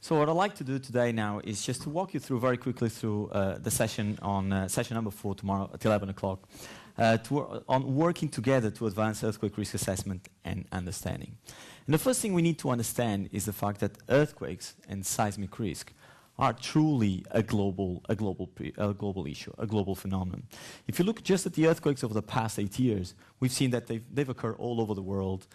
So what I'd like to do today now is just to walk you through very quickly through the session on session number 4 tomorrow at 11 o'clock on working together to advance earthquake risk assessment and understanding. And the first thing we need to understand is the fact that earthquakes and seismic risk are truly a global issue, a global phenomenon. If you look just at the earthquakes over the past 8 years, we've seen that they've occurred all over the world.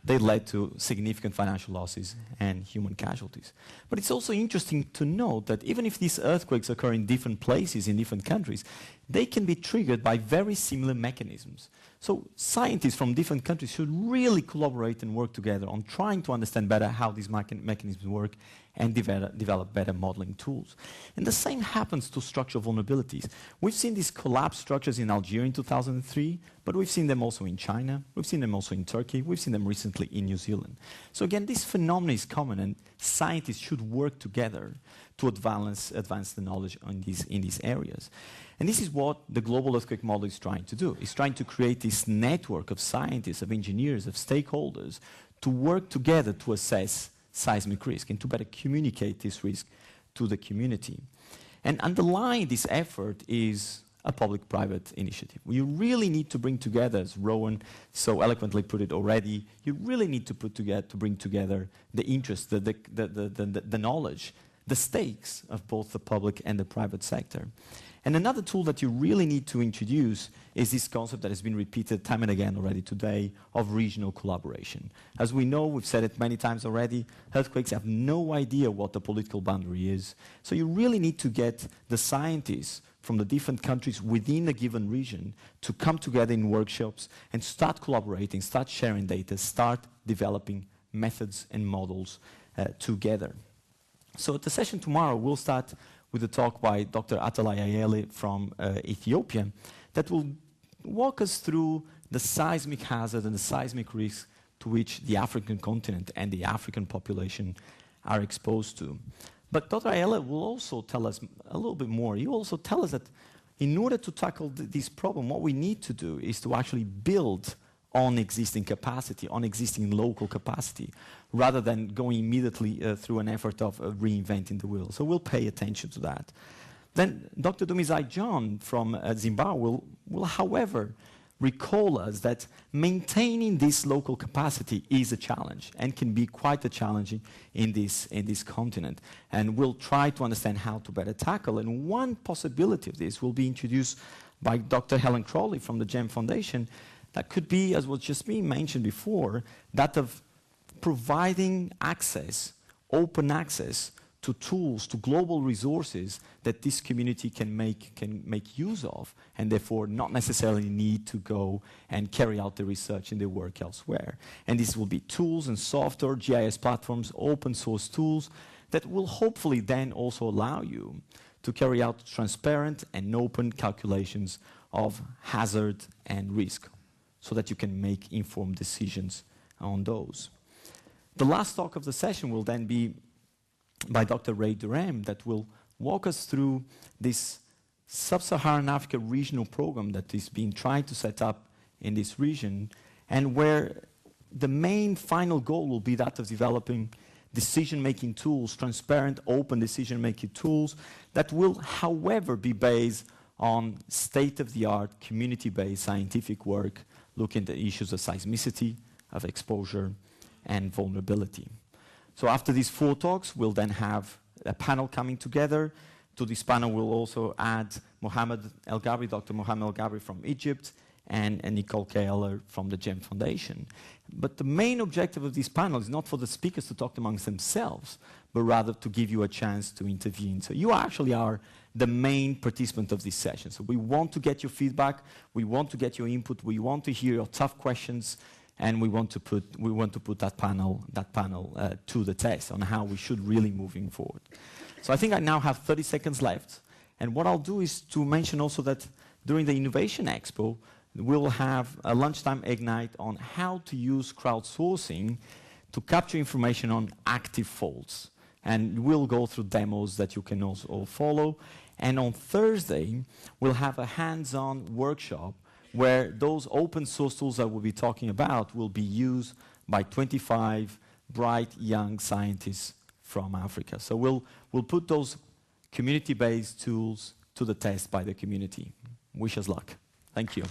They led to significant financial losses and human casualties. But it's also interesting to note that even if these earthquakes occur in different places, in different countries, they can be triggered by very similar mechanisms. So scientists from different countries should really collaborate and work together on trying to understand better how these mechanisms work and develop better modeling tools. And the same happens to structural vulnerabilities. We've seen these collapsed structures in Algeria in 2003, but we've seen them also in China, we've seen them also in Turkey, we've seen them recently in New Zealand. So again, this phenomenon is common, and scientists should work together to advance the knowledge in these areas. And this is what the global earthquake model is trying to do. It's trying to create this network of scientists, of engineers, of stakeholders to work together to assess seismic risk and to better communicate this risk to the community. And underlying this effort is a public-private initiative. You really need to bring together, as Rowan so eloquently put it already, you really need to bring together the interest, the knowledge, the stakes of both the public and the private sector. And another tool that you really need to introduce is this concept that has been repeated time and again already today of regional collaboration. As we know, we've said it many times already, earthquakes have no idea what the political boundary is. So you really need to get the scientists from the different countries within a given region to come together in workshops and start collaborating, start sharing data, start developing methods and models together. So at the session tomorrow, we'll start with a talk by Dr. Atalay Ayele from Ethiopia that will walk us through the seismic hazard and the seismic risk to which the African continent and the African population are exposed to. But Dr. Ayele will also tell us a little bit more. He will also tell us that in order to tackle this problem, what we need to do is to actually build on existing capacity, on existing local capacity, rather than going immediately through an effort of reinventing the wheel. So we'll pay attention to that. Then Dr. Dumizai John from Zimbabwe will, however, recall us that maintaining this local capacity is a challenge and can be quite a challenging in this continent. And we'll try to understand how to better tackle. And one possibility of this will be introduced by Dr. Helen Crowley from the GEM Foundation. That could be, as was just being mentioned before, that of providing access, open access to tools, to global resources that this community can make use of, and therefore not necessarily need to go and carry out the research and the work elsewhere. And these will be tools and software, GIS platforms, open source tools that will hopefully then also allow you to carry out transparent and open calculations of hazard and risk, so that you can make informed decisions on those. The last talk of the session will then be by Dr. Ray Durham that will walk us through this Sub-Saharan Africa regional program that is being tried to set up in this region, and where the main final goal will be that of developing decision-making tools, transparent, open decision-making tools that will, however, be based on state-of-the-art, community-based scientific work looking at the issues of seismicity, of exposure, and vulnerability. So after these 4 talks, we'll then have a panel coming together. To this panel, we'll also add Mohammed El Gabri, Dr. Mohammed El Gabri from Egypt, and Nicole Keller from the GEM Foundation. But the main objective of this panel is not for the speakers to talk amongst themselves, but rather to give you a chance to intervene. So you actually are the main participant of this session. So we want to get your feedback, we want to get your input, we want to hear your tough questions, and we want to put that panel to the test on how we should really moving forward. So I think I now have 30 seconds left, and what I'll do is to mention also that during the Innovation Expo, we'll have a lunchtime ignite on how to use crowdsourcing to capture information on active faults. And we'll go through demos that you can also follow. And on Thursday, we'll have a hands-on workshop where those open source tools that we'll be talking about will be used by 25 bright young scientists from Africa. So we'll put those community-based tools to the test by the community. Wish us luck. Thank you.